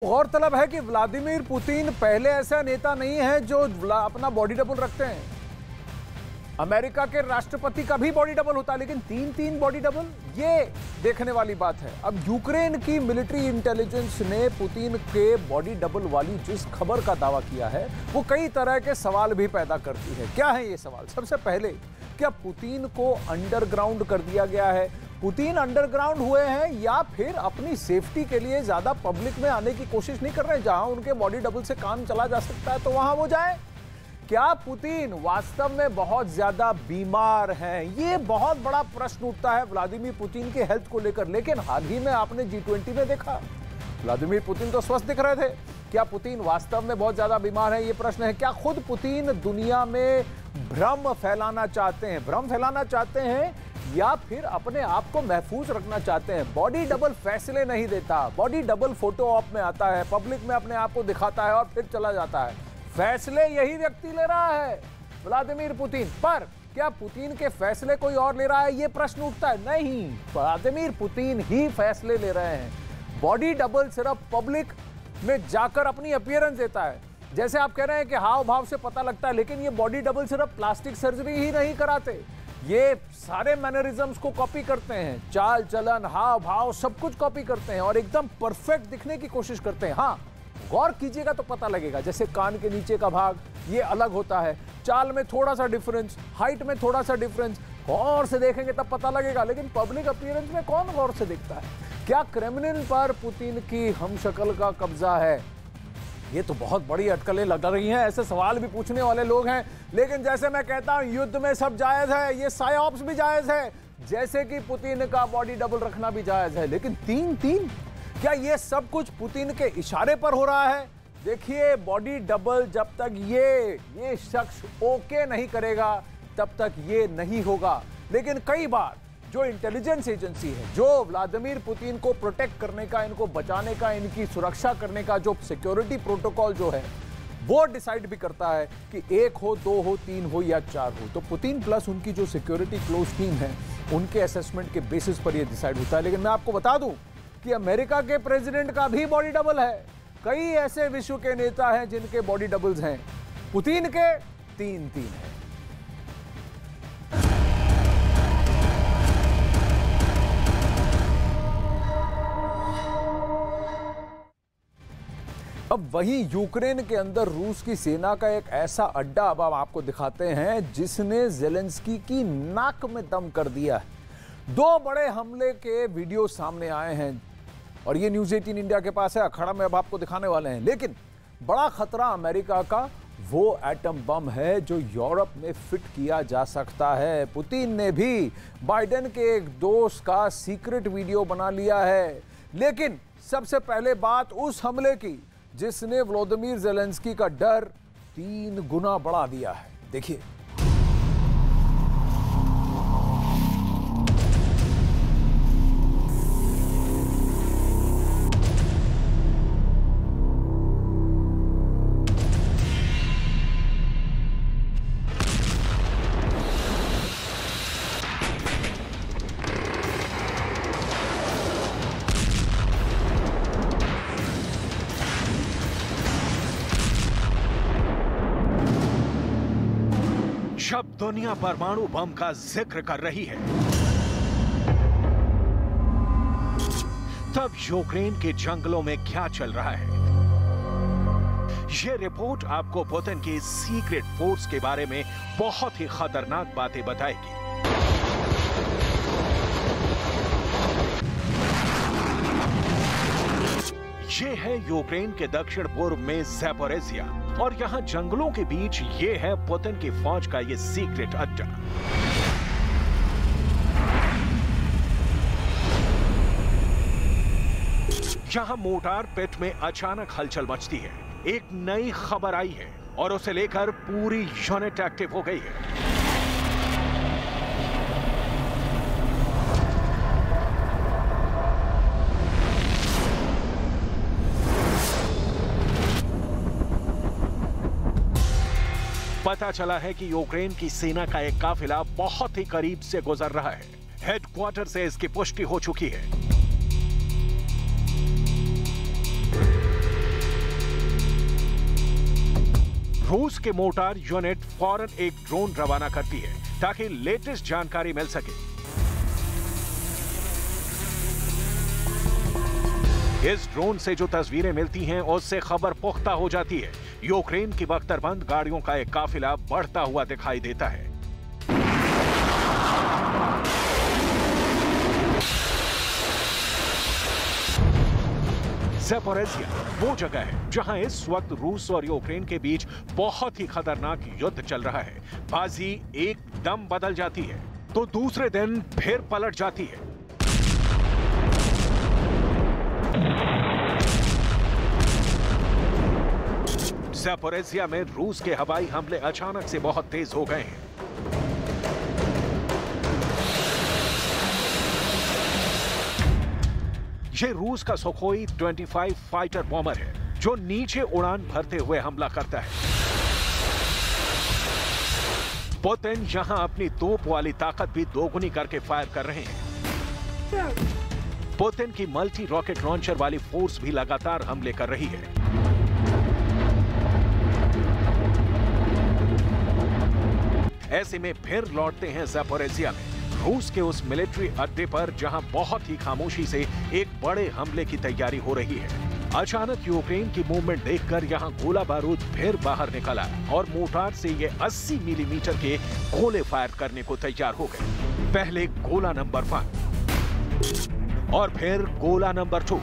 गौरतलब है कि व्लादिमीर पुतिन पहले ऐसा नेता नहीं है जो अपना बॉडी डबल रखते हैं। अमेरिका के राष्ट्रपति का भी बॉडी डबल होता है, लेकिन तीन बॉडी डबल, ये देखने वाली बात है। अब यूक्रेन की मिलिट्री इंटेलिजेंस ने पुतिन के बॉडी डबल वाली जिस खबर का दावा किया है वो कई तरह के सवाल भी पैदा करती है। क्या है ये सवाल? सबसे पहले, क्या पुतिन को अंडरग्राउंड कर दिया गया है? पुतिन अंडरग्राउंड हुए हैं या फिर अपनी सेफ्टी के लिए ज्यादा पब्लिक में आने की कोशिश नहीं कर रहे हैं? जहां उनके बॉडी डबल से काम चला जा सकता है तो वहां वो जाए। क्या पुतिन वास्तव में बहुत ज्यादा बीमार हैं? ये बहुत बड़ा प्रश्न उठता है व्लादिमीर पुतिन के हेल्थ को लेकर। लेकिन हाल ही में आपने G20 में देखा, व्लादिमीर पुतिन तो स्वस्थ दिख रहे थे। क्या पुतिन वास्तव में बहुत ज्यादा बीमार है? ये प्रश्न है। क्या खुद पुतिन दुनिया में भ्रम फैलाना चाहते हैं? भ्रम फैलाना चाहते हैं या फिर अपने आप को महफूज रखना चाहते हैं? बॉडी डबल फैसले नहीं देता, बॉडी डबल फोटो ऑप में आता है, पब्लिक में अपने आप को दिखाता है और फिर चला जाता है। फैसले यही व्यक्ति ले रहा है, व्लादिमीर पुतिन। पर क्या पुतिन के फैसले कोई और ले रहा है? यह प्रश्न उठता है। नहीं, व्लादिमीर पुतिन ही फैसले ले रहे हैं। बॉडी डबल सिर्फ पब्लिक में जाकर अपनी अपीयरेंस देता है। जैसे आप कह रहे हैं कि हाव भाव से पता लगता है, लेकिन ये बॉडी डबल सिर्फ प्लास्टिक सर्जरी ही नहीं कराते, ये सारे मैनरिज्म्स को कॉपी करते हैं, चाल चलन, हाव भाव सब कुछ कॉपी करते हैं और एकदम परफेक्ट दिखने की कोशिश करते हैं। हाँ, गौर कीजिएगा तो पता लगेगा। जैसे कान के नीचे का भाग ये अलग होता है, चाल में थोड़ा सा डिफरेंस, हाइट में थोड़ा सा डिफरेंस, गौर से देखेंगे तब पता लगेगा। लेकिन पब्लिक अपीयरेंस में कौन गौर से देखता है? क्या क्रेमलिन पर पुतिन की हमशक्ल का कब्जा है? ये तो बहुत बड़ी अटकलें लग रही हैं, ऐसे सवाल भी पूछने वाले लोग हैं। लेकिन जैसे मैं कहता हूं, युद्ध में सब जायज है, ये साइऑप्स भी जायज है, जैसे कि पुतिन का बॉडी डबल रखना भी जायज है। लेकिन तीन क्या ये सब कुछ पुतिन के इशारे पर हो रहा है? देखिए, बॉडी डबल जब तक ये शख्स ओके नहीं करेगा तब तक ये नहीं होगा। लेकिन कई बार जो इंटेलिजेंस एजेंसी है, जो व्लादिमीर पुतिन को प्रोटेक्ट करने का, इनको बचाने का, इनकी सुरक्षा करने का जो सिक्योरिटी प्रोटोकॉल जो है, वो डिसाइड भी करता है कि 1 हो, 2 हो, 3 हो या 4 हो। तो पुतिन प्लस उनकी जो सिक्योरिटी क्लोज टीम है, उनके असेसमेंट के बेसिस पर यह डिसाइड होता है। लेकिन मैं आपको बता दूं कि अमेरिका के प्रेसिडेंट का भी बॉडी डबल है। कई ऐसे विश्व के नेता हैं जिनके बॉडी डबल्स हैं, पुतिन के तीन हैं। अब वहीं यूक्रेन के अंदर रूस की सेना का एक ऐसा अड्डा अब हम आपको दिखाते हैं जिसने ज़ेलेंस्की की नाक में दम कर दिया है। 2 बड़े हमले के वीडियो सामने आए हैं और ये न्यूज़ 18 इंडिया के पास है, अखाड़ा में अब आपको दिखाने वाले हैं। लेकिन बड़ा खतरा अमेरिका का वो एटम बम है जो यूरोप में फिट किया जा सकता है। पुतिन ने भी बाइडेन के एक दोस्त का सीक्रेट वीडियो बना लिया है। लेकिन सबसे पहले बात उस हमले की जिसने व्लादिमीर ज़ेलेंस्की का डर 3 गुना बढ़ा दिया है। देखिए, जब दुनिया परमाणु बम का जिक्र कर रही है, तब यूक्रेन के जंगलों में क्या चल रहा है? यह रिपोर्ट आपको पुतिन की सीक्रेट फोर्स के बारे में बहुत ही खतरनाक बातें बताएगी। ये है यूक्रेन के दक्षिण पूर्व में ज़ैपोरिज़िया और यहां जंगलों के बीच ये है पुतिन की फौज का ये सीक्रेट अड्डा। यहां मोटार पिट में अचानक हलचल मचती है। एक नई खबर आई है और उसे लेकर पूरी यूनिट एक्टिव हो गई है। पता चला है कि यूक्रेन की सेना का एक काफिला बहुत ही करीब से गुजर रहा है। हेडक्वार्टर से इसकी पुष्टि हो चुकी है। 2 घंटे रूस के मोटार यूनिट फौरन एक ड्रोन रवाना करती है ताकि लेटेस्ट जानकारी मिल सके। इस ड्रोन से जो तस्वीरें मिलती हैं उससे खबर पुख्ता हो जाती है। यूक्रेन की बख्तरबंद गाड़ियों का एक काफिला बढ़ता हुआ दिखाई देता है। ज़ैपोरिज़िया वो जगह है जहां इस वक्त रूस और यूक्रेन के बीच बहुत ही खतरनाक युद्ध चल रहा है। बाजी एकदम बदल जाती है तो दूसरे दिन फिर पलट जाती है। ज़ैपोरिज़िया में रूस के हवाई हमले अचानक से बहुत तेज हो गए हैं। ये रूस का सुखोई 25 फाइटर बॉम्बर है जो नीचे उड़ान भरते हुए हमला करता है। पुतिन यहां अपनी तोप वाली ताकत भी दोगुनी करके फायर कर रहे हैं। पुतिन की मल्टी रॉकेट लॉन्चर वाली फोर्स भी लगातार हमले कर रही है। ऐसे में फिर लौटते हैं ज़ैपोरिज़िया में, रूस के उस मिलिट्री अड्डे पर जहां बहुत ही खामोशी से एक बड़े हमले की तैयारी हो रही है। अचानक यूक्रेन की मूवमेंट देखकर यहां गोला बारूद फिर बाहर निकला और मोटार से ये 80 मिलीमीटर के गोले फायर करने को तैयार हो गए। पहले गोला नंबर 1 और फिर गोला नंबर 2।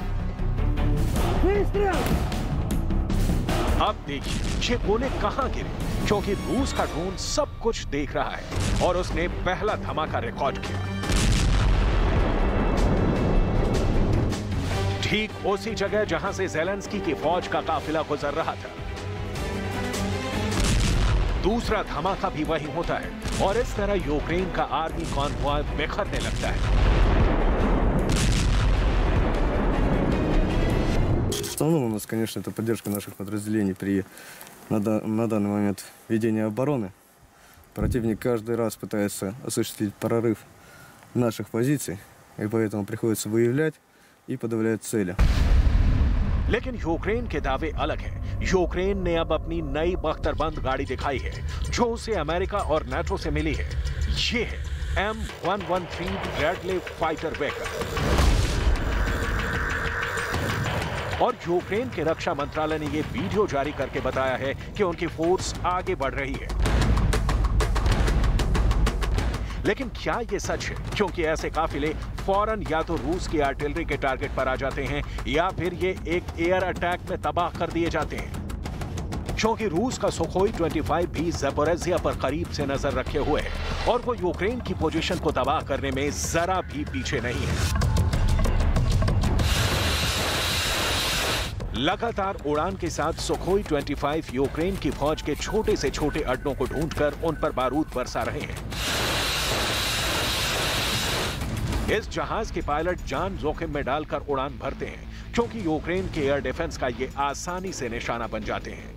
अब देखिए ये गोले कहां गिरे, क्योंकि रूस का ड्रोन सब कुछ देख रहा है और उसने पहला धमाका रिकॉर्ड किया। ठीक उसी जगह जहां से ज़ेलेंस्की की फौज का काफिला गुजर रहा था। दूसरा धमाका भी वहीं होता है और इस तरह यूक्रेन का आर्मी कॉन्वॉय बिखरने लगता है। В основном у нас, конечно, это поддержка наших подразделений при на данный момент ведения обороны. Противник каждый раз пытается осуществить прорыв наших позиций, и поэтому приходится выявлять и подавлять цели. लेकिन यूक्रेन के दावे अलग हैं। यूक्रेन ने अब अपनी नई बख्तरबंद गाड़ी दिखाई है जो उसे अमेरिका और नाटो से मिली है। ये है M113 ब्रैडले फाइटर व्हीकल। और यूक्रेन के रक्षा मंत्रालय ने यह वीडियो जारी करके बताया है कि उनकी फोर्स आगे बढ़ रही है। लेकिन क्या यह सच है? क्योंकि ऐसे काफिले फौरन या तो रूस की आर्टिलरी के टारगेट पर आ जाते हैं या फिर ये एक एयर अटैक में तबाह कर दिए जाते हैं। क्योंकि रूस का सुखोई 25 भी ज़ैपोरिज़िया पर करीब से नजर रखे हुए है और वो यूक्रेन की पोजीशन को तबाह करने में जरा भी पीछे नहीं है। लगातार उड़ान के साथ सुखोई 25 यूक्रेन की फौज के छोटे से छोटे अड्डों को ढूंढकर उन पर बारूद बरसा रहे हैं। इस जहाज के पायलट जान जोखिम में डालकर उड़ान भरते हैं क्योंकि यूक्रेन के एयर डिफेंस का ये आसानी से निशाना बन जाते हैं।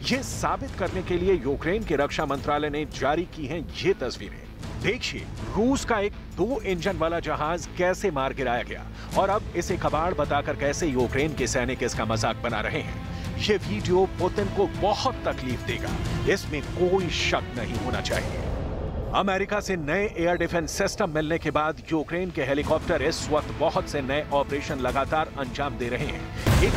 ये साबित करने के लिए यूक्रेन के रक्षा मंत्रालय ने जारी की हैं ये तस्वीरें। देखिए रूस का एक 2 इंजन वाला जहाज कैसे मार गिराया गया और अब इसे कबाड़ बताकर कैसे यूक्रेन के सैनिक इसका मजाक बना रहे हैं। ये वीडियो पुतिन को बहुत तकलीफ देगा, इसमें कोई शक नहीं होना चाहिए। अमेरिका से नए एयर डिफेंस सिस्टम मिलने के बाद यूक्रेन के हेलीकॉप्टर इस वक्त बहुत से नए ऑपरेशन लगातार अंजाम दे रहे हैं। एक